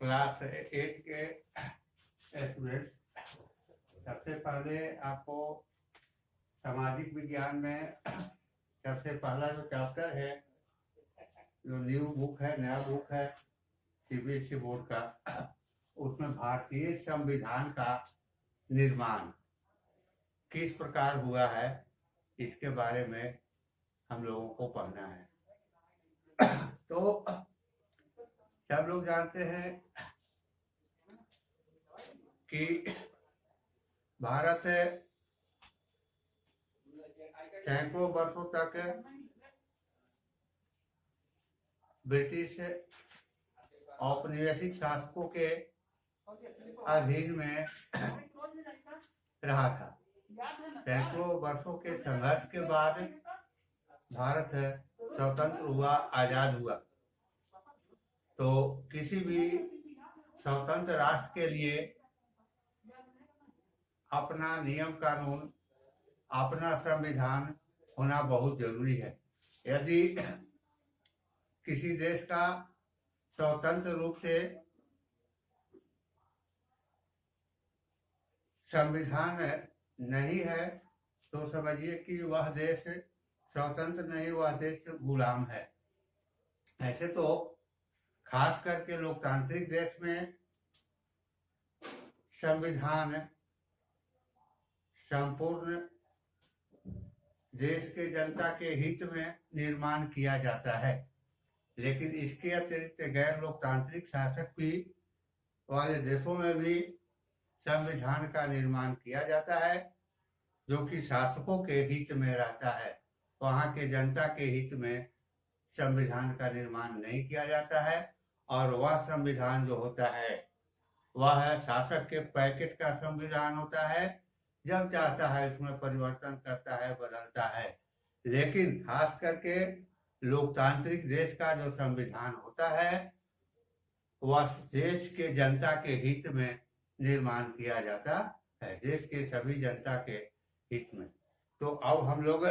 Class 8 के student, सबसे पहले आपको सामाजिक विज्ञान में सबसे पहला जो चैप्टर है, जो न्यू बुक है, नया बुक है सीबीएसई बोर्ड का, उसमें भारतीय संविधान का निर्माण किस प्रकार हुआ है इसके बारे में हम लोगों को पढ़ना है। तो सब लोग जानते हैं कि भारत सैकड़ों वर्षों तक ब्रिटिश औपनिवेशिक शासकों के अधीन में रहा था। सैकड़ों वर्षों के संघर्ष के बाद भारत स्वतंत्र हुआ, आजाद हुआ। तो किसी भी स्वतंत्र राष्ट्र के लिए अपना नियम कानून, अपना संविधान होना बहुत जरूरी है। यदि किसी देश का स्वतंत्र रूप से संविधान नहीं है तो समझिए कि वह देश स्वतंत्र नहीं, वह देश गुलाम है। ऐसे तो खास करके लोकतांत्रिक देश में संविधान संपूर्ण देश के जनता के हित में निर्माण किया जाता है। लेकिन इसके अतिरिक्त गैर लोकतांत्रिक शासक भी वाले देशों में भी संविधान का निर्माण किया जाता है, जो कि शासकों के हित में रहता है। वहाँ के जनता के हित में संविधान का निर्माण नहीं किया जाता है, और वह संविधान जो होता है वह है शासक के पैकेट का संविधान होता है। जब चाहता है उसमें परिवर्तन करता है, बदलता है। लेकिन खास करके लोकतांत्रिक देश का जो संविधान होता है वह देश के जनता के हित में निर्माण किया जाता है, देश के सभी जनता के हित में। तो अब हम लोग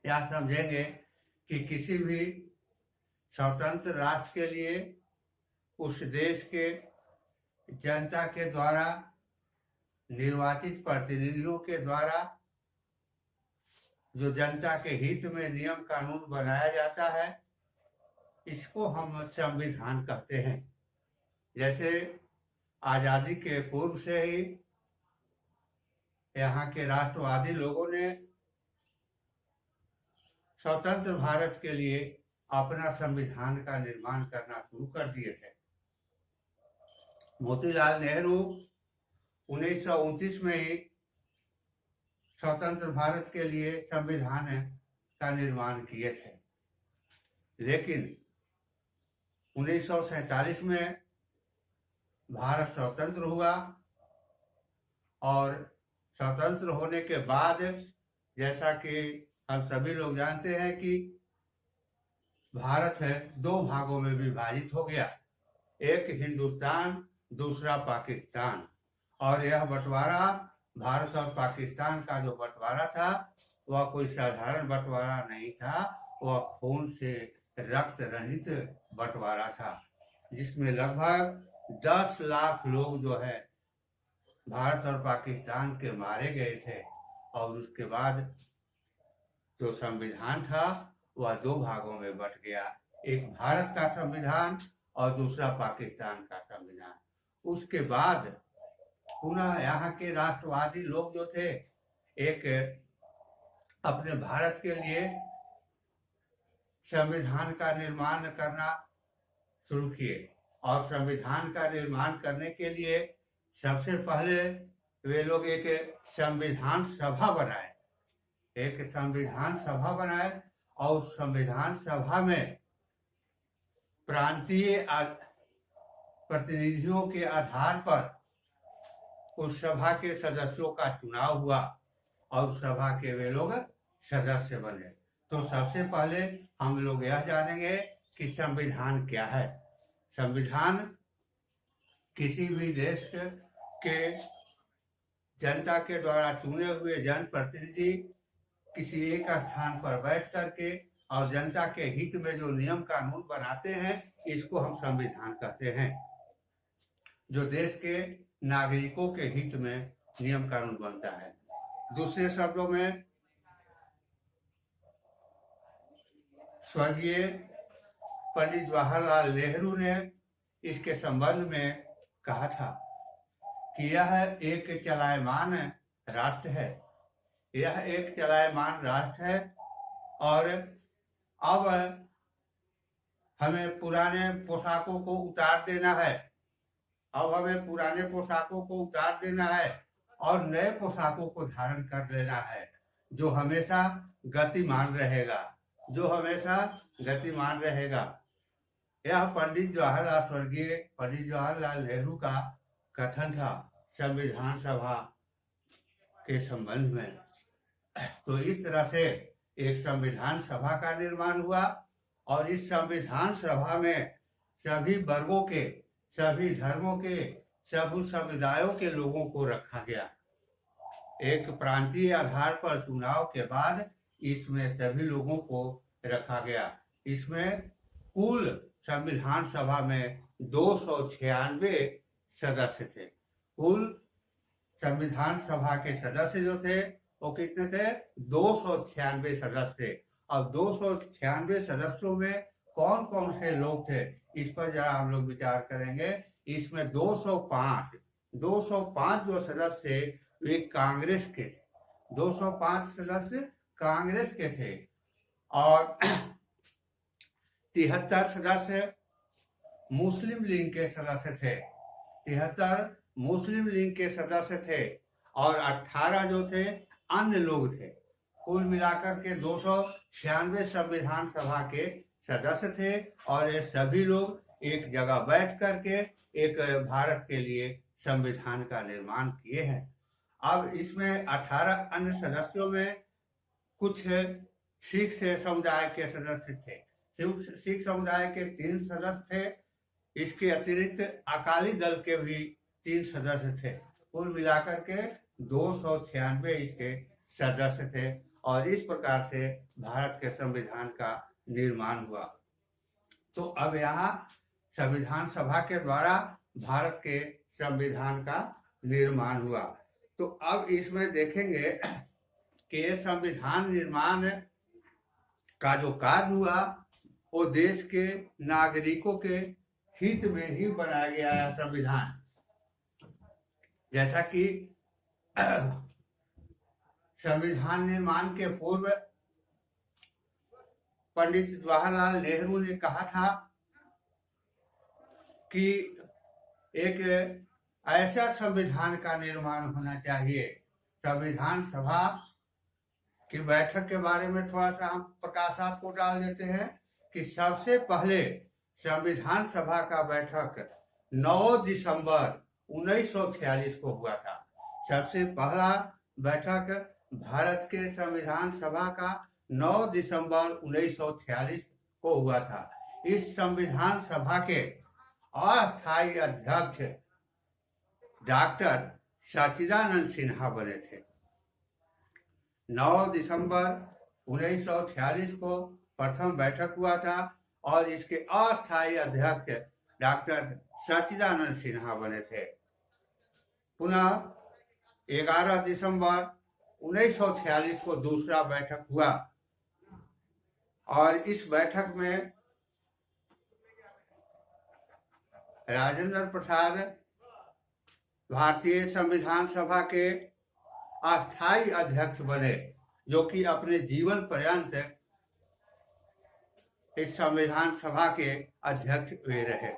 यह समझेंगे कि किसी भी स्वतंत्र राष्ट्र के लिए उस देश के जनता के द्वारा निर्वाचित प्रतिनिधियों के द्वारा जो जनता के हित में नियम कानून बनाया जाता है, इसको हम संविधान कहते हैं। जैसे आजादी के पूर्व से ही यहाँ के राष्ट्रवादी लोगों ने स्वतंत्र भारत के लिए अपना संविधान का निर्माण करना शुरू कर दिए थे। मोतीलाल नेहरू 1929 में ही स्वतंत्र भारत के लिए संविधान का निर्माण किए थे। लेकिन 1947 में भारत स्वतंत्र हुआ, और स्वतंत्र होने के बाद जैसा कि हम सभी लोग जानते हैं कि भारत दो भागों में विभाजित हो गया, एक हिंदुस्तान, दूसरा पाकिस्तान। और यह बंटवारा, भारत और पाकिस्तान का जो बंटवारा था वह कोई साधारण बंटवारा नहीं था, वह खून से रक्त रहित बंटवारा था, जिसमें लगभग 10 लाख लोग जो है भारत और पाकिस्तान के मारे गए थे। और उसके बाद जो संविधान था वह दो भागों में बंट गया, एक भारत का संविधान और दूसरा पाकिस्तान का संविधान। उसके बाद पुनः यहाँ के राष्ट्रवादी लोग जो थे एक अपने भारत के लिए संविधान का निर्माण करना शुरू किए, और संविधान का निर्माण करने के लिए सबसे पहले वे लोग एक संविधान सभा बनाए, एक संविधान सभा बनाए, और संविधान सभा में प्रांतीय प्रतिनिधियों के आधार पर उस सभा के सदस्यों का चुनाव हुआ, और सभा के वे लोग सदस्य बने। तो सबसे पहले हम लोग यह जानेंगे कि संविधान क्या है। संविधान किसी भी देश के जनता के द्वारा चुने हुए जनप्रतिनिधि किसी एक स्थान पर बैठ करके और जनता के हित में जो नियम कानून बनाते हैं, इसको हम संविधान कहते हैं। जो देश के नागरिकों के हित में नियम कानून बनता है। दूसरे शब्दों में, स्वर्गीय पंडित जवाहरलाल नेहरू ने इसके संबंध में कहा था कि यह एक चलायमान राष्ट्र है, यह एक चलायमान राष्ट्र है और अब हमें पुराने पोशाकों को उतार देना है, अब हमें पुराने पोशाकों को उतार देना है और नए पोशाकों को धारण कर लेना है, जो हमेशा गतिमान रहेगा, जो हमेशा गतिमान रहेगा। यह स्वर्गीय पंडित जवाहरलाल नेहरू का कथन था संविधान सभा के संबंध में। तो इस तरह से एक संविधान सभा का निर्माण हुआ और इस संविधान सभा में सभी वर्गों के, सभी धर्मों के, सभी समुदायों के लोगों को रखा गया। एक प्रांतीय आधार पर चुनाव के बाद इसमें सभी लोगों को रखा गया। इसमें कुल संविधान सभा में 296 सदस्य थे। कुल संविधान सभा के सदस्य जो थे वो कितने थे? 296 सदस्य थे। अब 296 सदस्यों में कौन कौन से लोग थे, इस पर जरा हम लोग विचार करेंगे। इसमें 205 जो सदस्य थे वे कांग्रेस के थे, 205 सदस्य कांग्रेस के थे और 73 सदस्य मुस्लिम लीग के सदस्य थे, 73 मुस्लिम लीग के सदस्य थे और 18 जो थे अन्य लोग थे। कुल मिलाकर के 296 संविधान सभा के सदस्य थे और ये सभी लोग एक जगह बैठ करके एक भारत के लिए संविधान का निर्माण किए हैं। अब इसमें 18 अन्य सदस्यों में कुछ सिख समुदाय के सदस्य थे, सिख समुदाय के 3 सदस्य थे। इसके अतिरिक्त अकाली दल के भी 3 सदस्य थे। कुल मिलाकर के 296 इसके सदस्य थे और इस प्रकार से भारत के संविधान का निर्माण हुआ। तो अब यहाँ संविधान सभा के द्वारा भारत के संविधान का निर्माण हुआ। तो अब इसमें देखेंगे कि ये संविधान निर्माण का जो कार्य हुआ वो देश के नागरिकों के हित में ही बनाया गया है संविधान। जैसा कि संविधान निर्माण के पूर्व पंडित जवाहरलाल नेहरू ने कहा था कि एक ऐसा संविधान का निर्माण होना चाहिए। संविधान सभा की बैठक के बारे में थोड़ा सा हम प्रकाशात को डाल देते हैं कि सबसे पहले संविधान सभा का बैठक 9 दिसंबर 1946 को हुआ था। सबसे पहला बैठक भारत के संविधान सभा का 9 दिसंबर 1946 को हुआ था। इस संविधान सभा के अस्थायी अध्यक्ष डॉक्टर सच्चिदानंद सिन्हा बने थे। 9 दिसंबर 1946 को प्रथम बैठक हुआ था और इसके अस्थायी अध्यक्ष डॉक्टर सच्चिदानंद सिन्हा बने थे। पुनः 11 दिसंबर 1946 को दूसरा बैठक हुआ और इस बैठक में राजेंद्र प्रसाद भारतीय संविधान सभा के अस्थायी अध्यक्ष बने, जो कि अपने जीवन पर्यंत इस संविधान सभा के अध्यक्ष हुए रहे।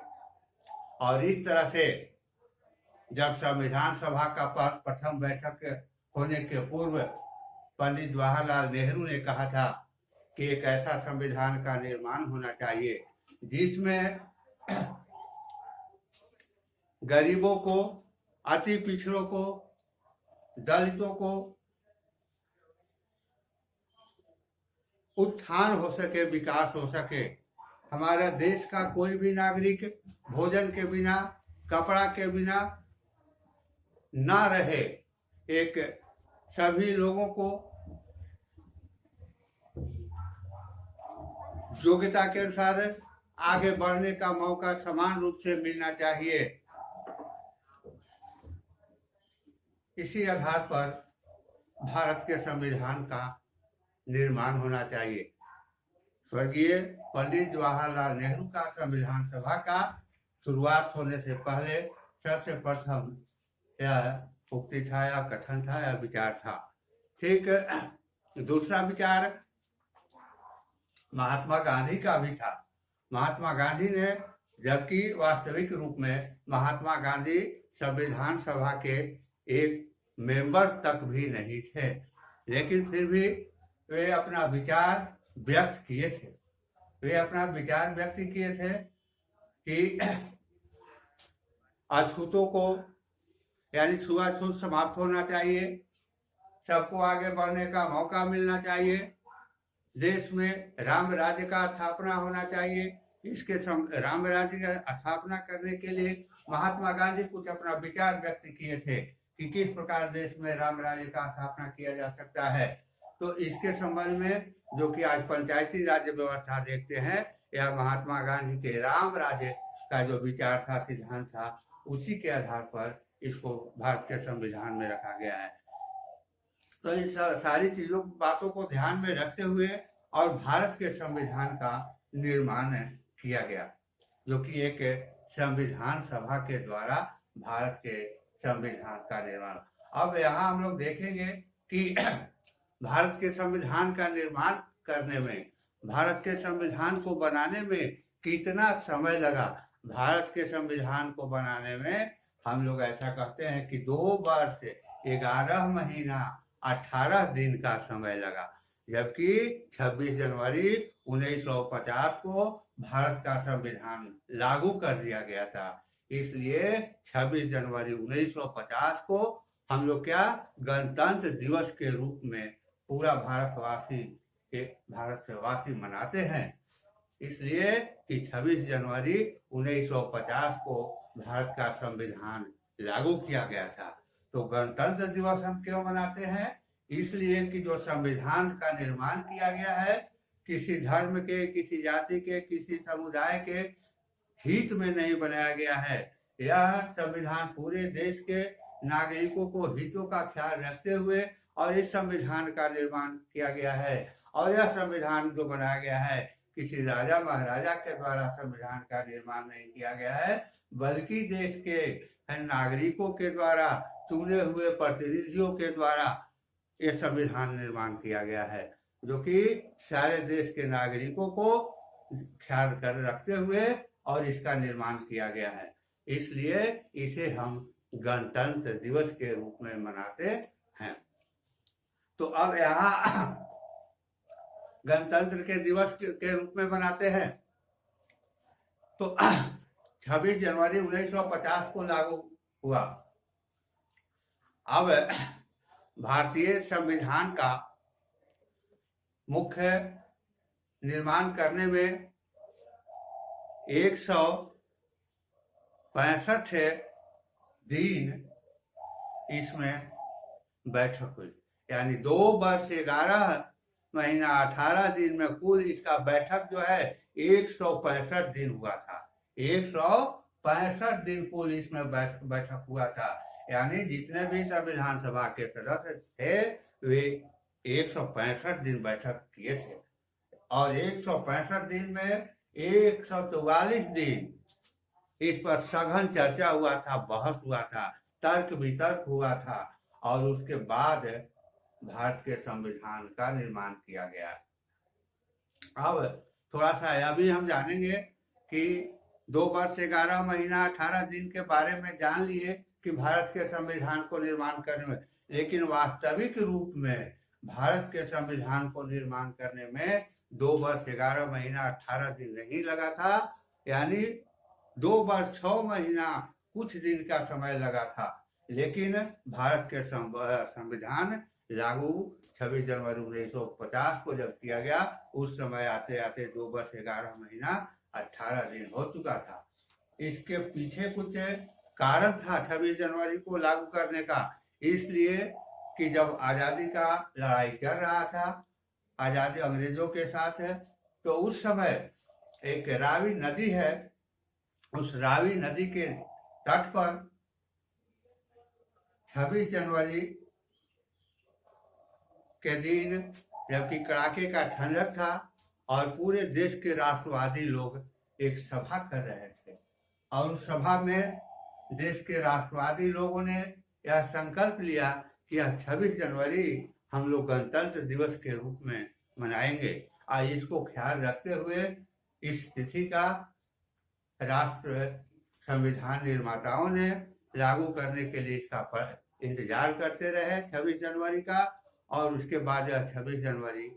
और इस तरह से जब संविधान सभा का प्रथम बैठक होने के पूर्व पंडित जवाहरलाल नेहरू ने कहा था कि एक ऐसा संविधान का निर्माण होना चाहिए जिसमें गरीबों को, अति पिछड़ों को, दलितों को उत्थान हो सके, विकास हो सके। हमारा देश का कोई भी नागरिक भोजन के बिना, कपड़ा के बिना ना रहे। एक सभी लोगों को योग्यता के अनुसार आगे बढ़ने का मौका समान रूप से मिलना चाहिए। इसी आधार पर भारत के संविधान का निर्माण होना चाहिए। स्वर्गीय पंडित जवाहरलाल नेहरू का संविधान सभा का शुरुआत होने से पहले सबसे प्रथम यह उक्ति था या कथन था या विचार था। ठीक दूसरा विचार महात्मा गांधी का भी था। महात्मा गांधी ने, जबकि वास्तविक रूप में महात्मा गांधी संविधान सभा के एक मेंबर तक भी नहीं थे, लेकिन फिर भी वे अपना विचार व्यक्त किए थे। वे अपना विचार व्यक्त किए थे कि अछूतों को यानी छुआछूत समाप्त होना चाहिए, सबको आगे बढ़ने का मौका मिलना चाहिए, देश में राम राज्य का स्थापना होना चाहिए। इसके राम राज्य का स्थापना करने के लिए महात्मा गांधी कुछ अपना विचार व्यक्त किए थे कि किस प्रकार देश में राम राज्य का स्थापना किया जा सकता है। तो इसके संबंध में जो कि आज पंचायती राज्य व्यवस्था देखते हैं, यह महात्मा गांधी के राम राज्य का जो विचार था, सिद्धांत था, उसी के आधार पर इसको भारत के संविधान में रखा गया है। तो इन सारी चीजों बातों को ध्यान में रखते हुए और भारत के संविधान का निर्माण किया गया, जो कि एक संविधान सभा के द्वारा भारत के संविधान का निर्माण। अब यहाँ हम लोग देखेंगे कि भारत के संविधान का निर्माण करने में, भारत के संविधान को बनाने में कितना समय लगा। भारत के संविधान को बनाने में हम लोग ऐसा कहते हैं कि 2 वर्ष 11 महीना 18 दिन का समय लगा, जबकि 26 जनवरी 1950 को भारत का संविधान लागू कर दिया गया था। इसलिए 26 जनवरी 1950 को हम लोग क्या गणतंत्र दिवस के रूप में पूरा भारतवासी मनाते हैं। इसलिए कि 26 जनवरी 1950 को भारत का संविधान लागू किया गया था। तो गणतंत्र दिवस हम क्यों मनाते हैं? इसलिए कि जो संविधान का निर्माण किया गया है, किसी धर्म के, किसी जाति के, किसी समुदाय के हित में नहीं बनाया गया है। यह संविधान पूरे देश के नागरिकों को हितों का ख्याल रखते हुए और इस संविधान का निर्माण किया गया है। और यह संविधान जो बनाया गया है, किसी राजा महाराजा के द्वारा संविधान का निर्माण नहीं किया गया है, बल्कि देश के नागरिकों के द्वारा, चुने हुए प्रतिनिधियों के द्वारा यह संविधान निर्माण किया गया है, जो कि सारे देश के नागरिकों को ख्याल कर रखते हुए और इसका निर्माण किया गया है। इसलिए इसे हम गणतंत्र दिवस के रूप में मनाते हैं। तो अब यहाँ गणतंत्र के दिवस के रूप में मनाते हैं। तो 26 जनवरी 1950 को लागू हुआ। अब भारतीय संविधान का मुख्य निर्माण करने में 165 दिन इसमें बैठक हुई, यानी 2 वर्ष 11 महीना 18 दिन में कुल इसका बैठक जो है 165 दिन हुआ था। 165 दिन कुल इसमें बैठक हुआ था। यानी जितने भी संविधान सभा के सदस्य थे वे 165 दिन बैठक किए थे। और 165 दिन में 144 दिन इस पर सघन चर्चा हुआ था, बहस हुआ था, तर्क वितर्क हुआ था और उसके बाद भारत के संविधान का निर्माण किया गया। अब थोड़ा सा अभी हम जानेंगे कि 2 वर्ष 11 महीना 18 दिन के बारे में जान लिए कि भारत के संविधान को निर्माण करने में, लेकिन वास्तविक रूप में भारत के संविधान को निर्माण करने में 2 वर्ष 11 महीना 18 दिन नहीं लगा था, यानी 2 वर्ष 6 महीना कुछ दिन का समय लगा था। लेकिन भारत के संविधान लागू 26 जनवरी 1950 को जब किया गया, उस समय आते आते 2 वर्ष 11 महीना 18 दिन हो चुका था। इसके पीछे कुछ कारण था 26 जनवरी को लागू करने का, इसलिए कि जब आज़ादी का लड़ाई चल रहा था, आज़ादी अंग्रेजों के साथ है, तो उस समय एक रावी नदी है, उस रावी नदी के तट पर 26 जनवरी के दिन, जबकि कड़ाके का ठंडक था और पूरे देश के राष्ट्रवादी लोग एक सभा कर रहे थे, और उस सभा में देश के राष्ट्रवादी लोगों ने यह संकल्प लिया कि यह 26 जनवरी हम लोग गणतंत्र दिवस के रूप में मनाएंगे। और इसको ख्याल रखते हुए इस तिथि का राष्ट्र संविधान निर्माताओं ने लागू करने के लिए इसका इंतजार करते रहे 26 जनवरी का, और उसके बाद 26 जनवरी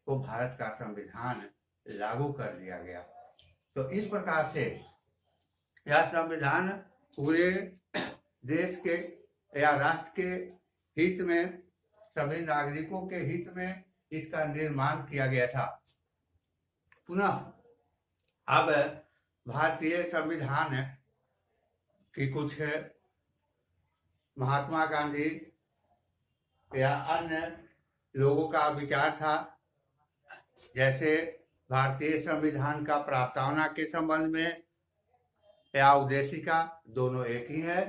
को भारत का संविधान लागू कर दिया गया। तो इस प्रकार से यह संविधान पूरे देश के या राष्ट्र के हित में, सभी नागरिकों के हित में इसका निर्माण किया गया था। पुनः अब भारतीय संविधान की कुछ महात्मा गांधी या अन्य लोगों का विचार था, जैसे भारतीय संविधान का प्रस्तावना के संबंध में या उद्देशिका दोनों एक ही है।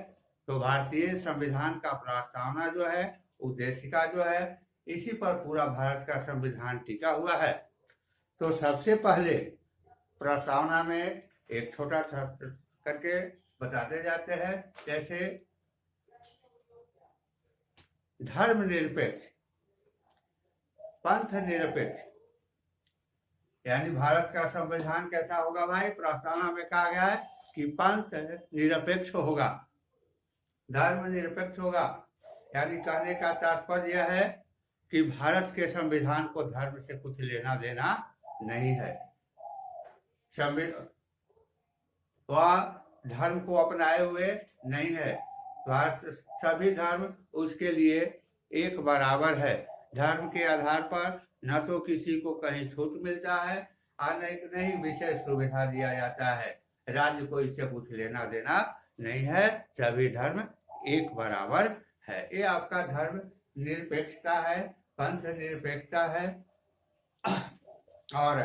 तो भारतीय संविधान का प्रस्तावना जो है, उद्देशिका जो है, इसी पर पूरा भारत का संविधान टिका हुआ है। तो सबसे पहले प्रस्तावना में एक छोटा सा करके बताते जाते हैं, जैसे धर्मनिरपेक्ष, पंथ निरपेक्ष, यानी भारत का संविधान कैसा होगा भाई? प्रस्तावना में कहा गया है कि पंथ निरपेक्ष होगा, धर्म निरपेक्ष होगा। यानी कहने का तात्पर्य यह है कि भारत के संविधान को धर्म से कुछ लेना देना नहीं है। वह धर्म को अपनाए हुए नहीं है। भारत सभी धर्म उसके लिए एक बराबर है। धर्म के आधार पर न तो किसी को कहीं छूट मिलता है और नहीं विशेष सुविधा दिया जाता है। राज्य को इससे कुछ लेना देना नहीं है, सभी धर्म एक बराबर है। ये आपका धर्म निरपेक्षता है, पंथ निरपेक्षता है और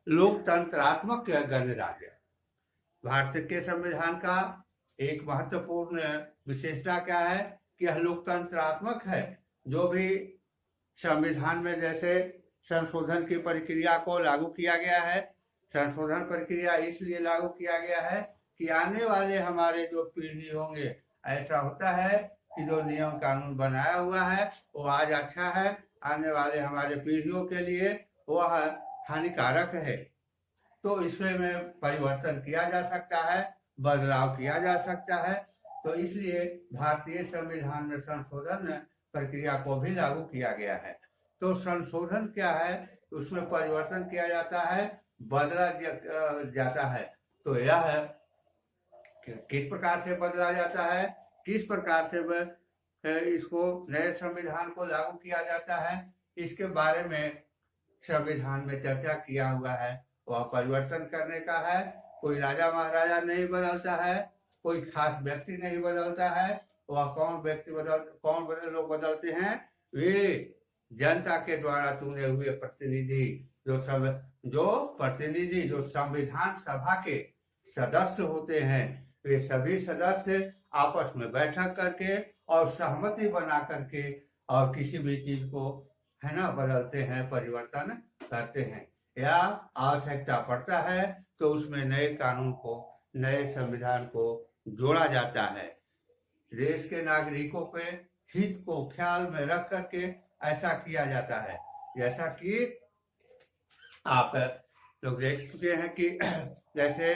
लोकतंत्रात्मक गणराज्य। भारत के संविधान का एक महत्वपूर्ण विशेषता क्या है कि यह लोकतंत्रात्मक है। जो भी संविधान में जैसे संशोधन की प्रक्रिया को लागू किया गया है, संशोधन प्रक्रिया इसलिए लागू किया गया है कि आने वाले हमारे जो पीढ़ी होंगे, ऐसा होता है कि जो नियम कानून बनाया हुआ है वो आज अच्छा है, आने वाले हमारे पीढ़ियों के लिए वह हानिकारक है। तो इसमें परिवर्तन किया जा सकता है, बदलाव किया जा सकता है। तो इसलिए भारतीय संविधान में संशोधन प्रक्रिया को भी लागू किया गया है। तो संशोधन क्या है? उसमें परिवर्तन किया जाता है, बदला जाता है। तो यह किस प्रकार से बदला जाता है, किस प्रकार से इसको नए संविधान को लागू किया जाता है, इसके बारे में संविधान में चर्चा किया हुआ है। वह परिवर्तन करने का है। कोई राजा महाराजा नहीं बदलता है, कोई खास व्यक्ति नहीं बदलता है। वह कौन लोग बदलते हैं? वे जनता के द्वारा चुने हुए प्रतिनिधि, जो संविधान सभा के सदस्य होते हैं, वे सभी सदस्य आपस में बैठक करके और सहमति बना करके और किसी भी चीज को है ना बदलते हैं, परिवर्तन करते हैं। या आवश्यकता पड़ता है तो उसमें नए कानून को, नए संविधान को जोड़ा जाता है। देश के नागरिकों के हित को ख्याल में रख करके ऐसा किया जाता है। जैसा कि आप लोग देख चुके हैं कि जैसे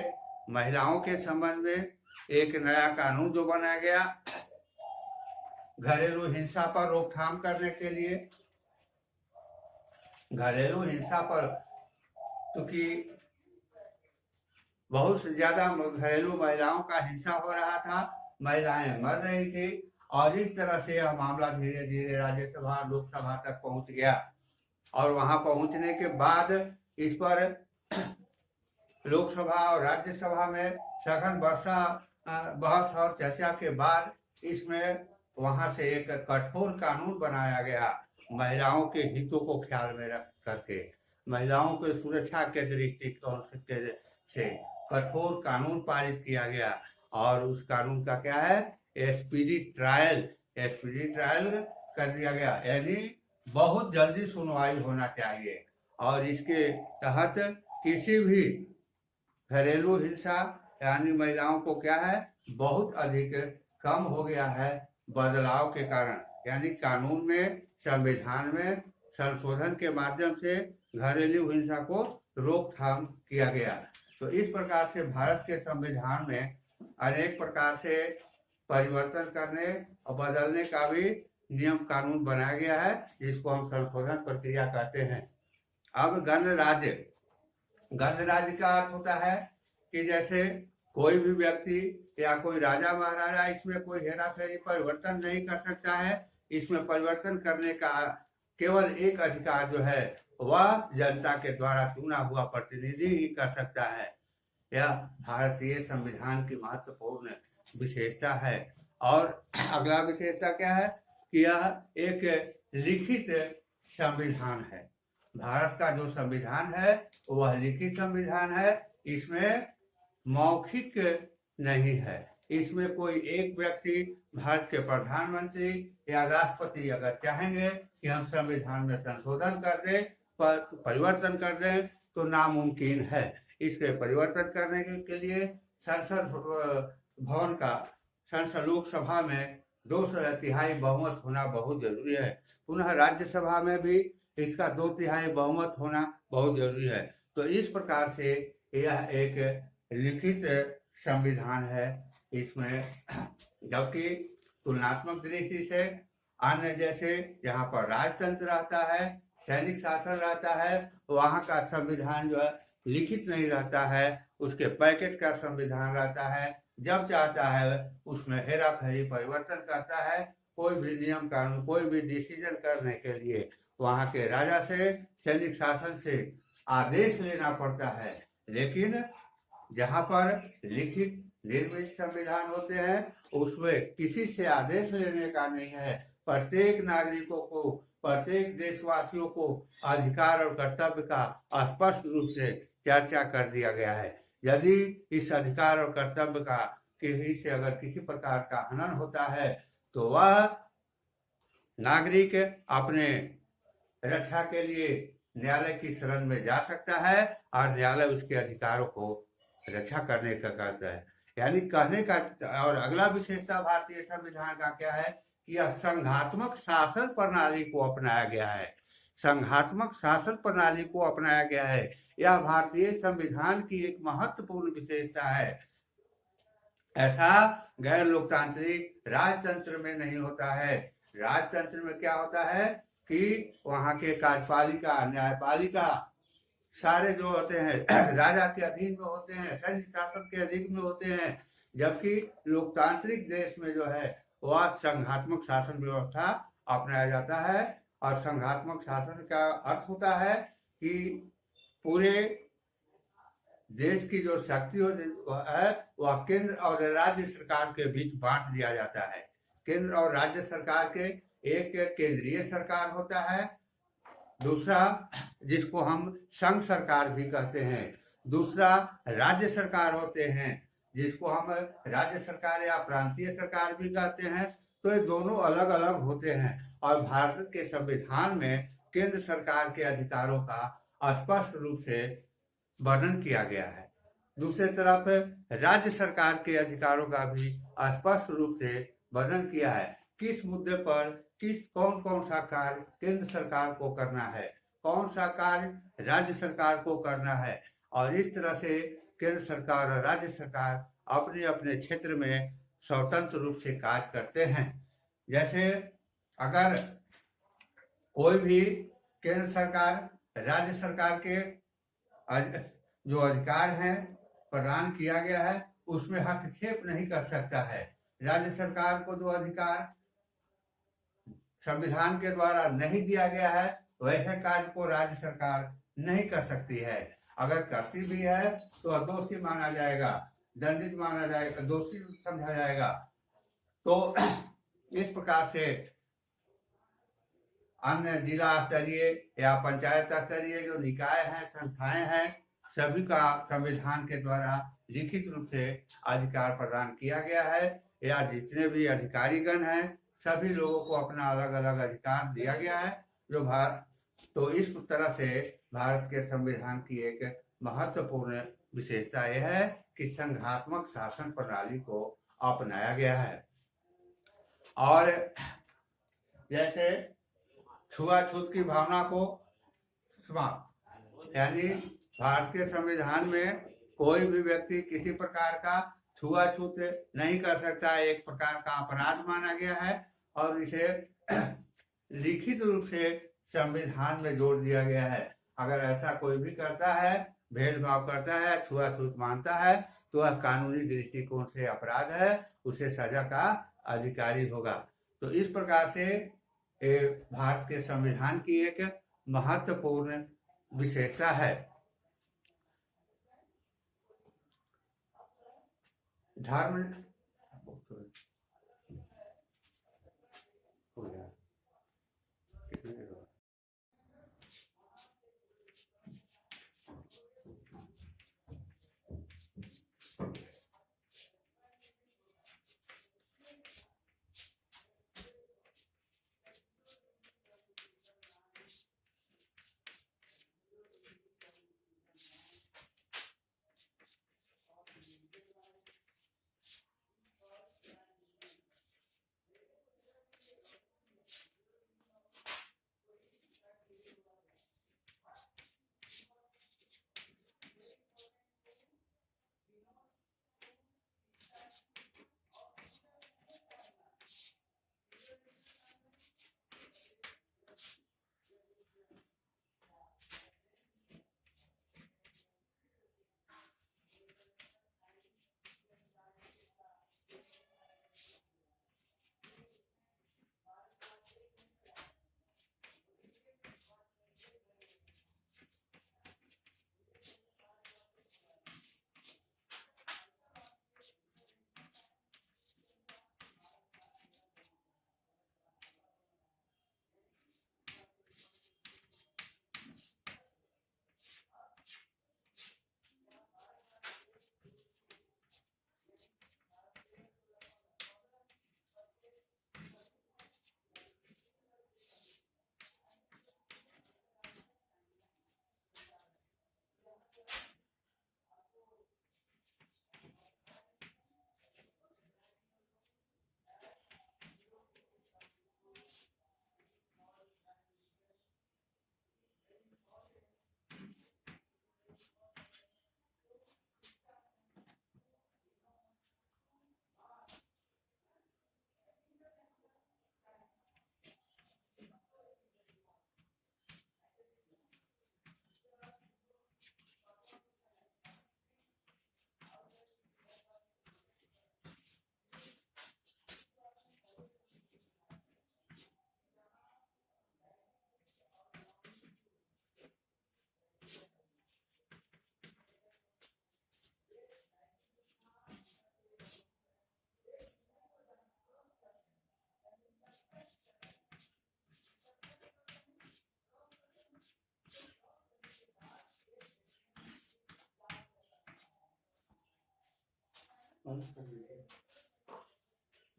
महिलाओं के संबंध में एक नया कानून जो बनाया गया, घरेलू हिंसा पर रोकथाम करने के लिए। घरेलू हिंसा पर क्योंकि बहुत ज्यादा घरेलू महिलाओं का हिंसा हो रहा था, महिलाएं मर रही थी, और इस तरह से यह मामला धीरे धीरे राज्यसभा लोकसभा तक पहुंच गया। और वहां पहुंचने के बाद इस पर लोकसभा और राज्यसभा में सघन बहस और चर्चा के बाद इसमें वहां से एक कठोर कानून बनाया गया, महिलाओं के हितों को ख्याल में रख करके। महिलाओं की सुरक्षा के दृष्टिकोण से कठोर कानून पारित किया गया और उस कानून का क्या है, स्पीडी ट्रायल कर दिया गया, यानी बहुत जल्दी सुनवाई होना चाहिए। और इसके तहत किसी भी घरेलू हिंसा यानी महिलाओं को क्या है, बहुत अधिक कम हो गया है बदलाव के कारण, यानी कानून में, संविधान में संशोधन के माध्यम से घरेलू हिंसा को रोकथाम किया गया। तो इस प्रकार से भारत के संविधान में अनेक प्रकार से परिवर्तन करने और बदलने का भी नियम कानून बनाया गया है, जिसको हम संशोधन प्रक्रिया कहते हैं। अब गणराज्य का अर्थ होता है कि जैसे कोई भी व्यक्ति या कोई राजा महाराजा इसमें कोई हेरा फेरी परिवर्तन नहीं कर सकता है। इसमें परिवर्तन करने का केवल एक अधिकार जो है वह जनता के द्वारा चुना हुआ प्रतिनिधि ही कर सकता है। यह भारतीय संविधान की महत्वपूर्ण विशेषता है। और अगला विशेषता क्या है कि यह एक लिखित संविधान है। भारत का जो संविधान है वह लिखित संविधान है, इसमें मौखिक नहीं है। इसमें कोई एक व्यक्ति, भारत के प्रधानमंत्री या राष्ट्रपति अगर चाहेंगे कि हम संविधान में संशोधन कर दें, परिवर्तन कर दें, तो नामुमकिन है। इसके परिवर्तन करने के लिए संसद भवन का, संसद लोकसभा में 2/3 बहुमत होना बहुत जरूरी है। पुनः राज्यसभा में भी इसका 2/3 बहुमत होना बहुत जरूरी है। तो इस प्रकार से यह एक लिखित संविधान है। इसमें जबकि तुलनात्मक दृष्टि से अन्य जैसे यहाँ पर राजतंत्र रहता है, सैनिक शासन रहता है, वहाँ का संविधान जो है लिखित नहीं रहता है, उसके पैकेट का संविधान रहता है। जब चाहता है उसमें हेरा फेरी परिवर्तन करता है। कोई भी नियम कानून, कोई भी डिसीजन करने के लिए वहाँ के राजा से, सैनिक शासन से आदेश लेना पड़ता है। लेकिन जहाँ पर लिखित निर्मित संविधान होते हैं उसमें किसी से आदेश लेने का नहीं है। प्रत्येक नागरिकों को, प्रत्येक देशवासियों को अधिकार और कर्तव्य का स्पष्ट रूप से चर्चा कर दिया गया है। यदि इस अधिकार और कर्तव्य का किसी से अगर किसी प्रकार का हनन होता है तो वह नागरिक अपने रक्षा के लिए न्यायालय की शरण में जा सकता है और न्यायालय उसके अधिकारों को रक्षा करने का करता है। यानी कहने का, और अगला विशेषता भारतीय संविधान का क्या है कि यह संघात्मक शासन प्रणाली को अपनाया गया है। संघात्मक शासन प्रणाली को अपनाया गया है। यह भारतीय संविधान की एक महत्वपूर्ण विशेषता है। ऐसा गैर लोकतांत्रिक राजतंत्र में नहीं होता है। राजतंत्र में क्या होता है कि वहाँ के कार्यपालिका, न्यायपालिका सारे जो होते हैं राजा के अधीन में होते हैं, सैनिक शासन के अधीन में होते हैं। जबकि लोकतांत्रिक देश में जो है वह संघात्मक शासन व्यवस्था अपनाया जाता है। और संघात्मक शासन का अर्थ होता है कि पूरे देश की जो शक्ति है वह केंद्र और राज्य सरकार के बीच बांट दिया जाता है। केंद्र और राज्य सरकार के, एक केंद्रीय सरकार होता है, दूसरा जिसको हम संघ सरकार भी कहते हैं, दूसरा राज्य सरकार होते हैं जिसको हम राज्य सरकार या प्रांतीय सरकार भी कहते हैं। तो ये दोनों अलग अलग होते हैं। और भारत के संविधान में केंद्र सरकार के अधिकारों का स्पष्ट रूप से वर्णन किया गया है। दूसरी तरफ राज्य सरकार के अधिकारों का भी स्पष्ट रूप से वर्णन किया है। किस मुद्दे पर कौन कौन सा कार्य केंद्र सरकार को करना है, कौन सा कार्य राज्य सरकार को करना है। और इस तरह से केंद्र सरकार और राज्य सरकार अपने अपने क्षेत्र में स्वतंत्र रूप से कार्य करते हैं। जैसे अगर कोई भी केंद्र सरकार राज्य सरकार के जो अधिकार हैं प्रदान किया गया है उसमें हस्तक्षेप नहीं कर सकता है। राज्य सरकार को जो अधिकार संविधान के द्वारा नहीं दिया गया है वैसे कार्य को राज्य सरकार नहीं कर सकती है। अगर करती भी है तो दोषी माना जाएगा, दंडित माना जाएगा, दोषी समझा जाएगा। तो इस प्रकार से अन्य जिला स्तरीय या पंचायत स्तरीय जो निकाय हैं, संस्थाएं हैं, सभी का संविधान के द्वारा लिखित रूप से अधिकार प्रदान किया गया है। या जितने भी अधिकारीगण हैं, सभी लोगों को अपना अलग अलग अधिकार दिया गया है। जो तो इस तरह से भारत के संविधान की एक महत्वपूर्ण विशेषता यह है कि संघात्मक शासन प्रणाली को अपनाया गया है। और जैसे छुआछूत की भावना को समाप्त, यानी भारतीय संविधान में कोई भी व्यक्ति किसी प्रकार का छुआछूत नहीं कर सकता, एक प्रकार का अपराध माना गया है और इसे लिखित रूप से संविधान में जोड़ दिया गया है। अगर ऐसा कोई भी करता है, भेदभाव करता है, छुआछूत मानता है, तो वह कानूनी दृष्टिकोण से अपराध है, उसे सजा का अधिकारी होगा। तो इस प्रकार से भारत के संविधान की एक महत्वपूर्ण विशेषता है। धर्म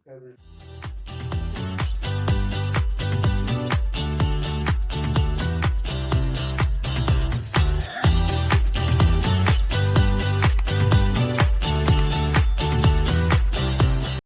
कर